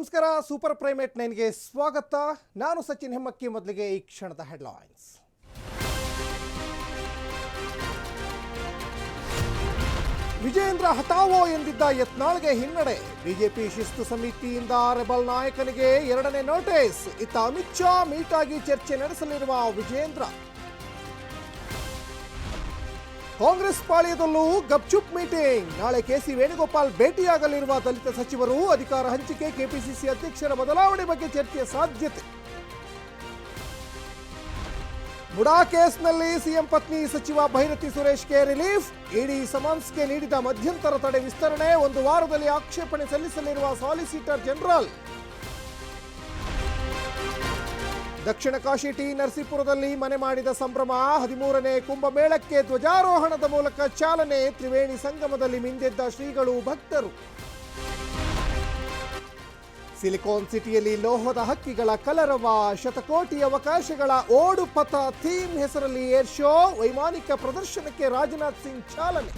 ನಮಸ್ಕಾರ super primate 9ಗೆ ಸ್ವಾಗತ. ನಾನು ಸಚಿನ್ ಹೆಮ್ಮಕ್ಕಿ. ಮೊದಲಿಗೆ ಈ ಕ್ಷಣದ ಹೆಡ್ಲೈನ್ಸ್. ವಿಜೇಂದ್ರ ಹಠಾವೋ ಎಂದಿದ್ದ ಯತ್ನಾಳ್ಗೆ ಹಿನ್ನಡೆ. ಬಿಜೆಪಿ ಶಿಸ್ತು ಸಮಿತಿಯಿಂದ ರೆಬಲ್ ನಾಯಕನಿಗೆ 2ನೇ ನೋಟಿಸ್. ಇತ್ತ ಅಮಿತ್ ಶಾ ಮೀಟ್ ಆಗಿ ಚರ್ಚೆ ನಡೆಸಲಿರುವ ವಿಜೇಂದ್ರ. ಕಾಂಗ್ರೆಸ್ ಪಾಳ್ಯದಲ್ಲೂ ಗಪ್ಚುಪ್ ಮೀಟಿಂಗ್. ನಾಳೆ ಕೆಸಿ ವೇಣುಗೋಪಾಲ್ ಭೇಟಿಯಾಗಲಿರುವ ದಲಿತ ಸಚಿವರು. ಅಧಿಕಾರ ಹಂಚಿಕೆ, ಕೆಪಿಸಿಸಿ ಅಧ್ಯಕ್ಷರ ಬದಲಾವಣೆ ಬಗ್ಗೆ ಚರ್ಚೆ ಸಾಧ್ಯತೆ. ಮುಡಾ ಕೇಸ್ನಲ್ಲಿ ಸಿಎಂ ಪತ್ನಿ ಸಚಿವ ಭೈರತಿ ಸುರೇಶ್ಗೆ ರಿಲೀಫ್. ಇಡಿ ಸಮನ್ಸ್ಗೆ ನೀಡಿದ ಮಧ್ಯಂತರ ತಡೆ ವಿಸ್ತರಣೆ. 1 ವಾರದಲ್ಲಿ ಆಕ್ಷೇಪಣೆ ಸಲ್ಲಿಸಲಿರುವ ಸಾಲಿಸಿಟರ್ ಜನರಲ್. ದಕ್ಷಿಣ ಕಾಶಿ ಟಿ ನರಸೀಪುರದಲ್ಲಿ ಮನೆ ಮಾಡಿದ ಸಂಭ್ರಮ. 13ನೇ ಕುಂಭಮೇಳಕ್ಕೆ ಧ್ವಜಾರೋಹಣದ ಮೂಲಕ ಚಾಲನೆ. ತ್ರಿವೇಣಿ ಸಂಗಮದಲ್ಲಿ ಮಿಂದೆದ್ದ ಶ್ರೀಗಳು, ಭಕ್ತರು. ಸಿಲಿಕಾನ್ ಸಿಟಿಯಲ್ಲಿ ಲೋಹದ ಹಕ್ಕಿಗಳ ಕಲರವ. ಶತಕೋಟಿ ಅವಕಾಶಗಳ ಓಡು ಪಥ ಥೀಮ್ ಹೆಸರಲ್ಲಿ ಏರ್ ಶೋ. ವೈಮಾನಿಕ ಪ್ರದರ್ಶನಕ್ಕೆ ರಾಜನಾಥ್ ಸಿಂಗ್ ಚಾಲನೆ.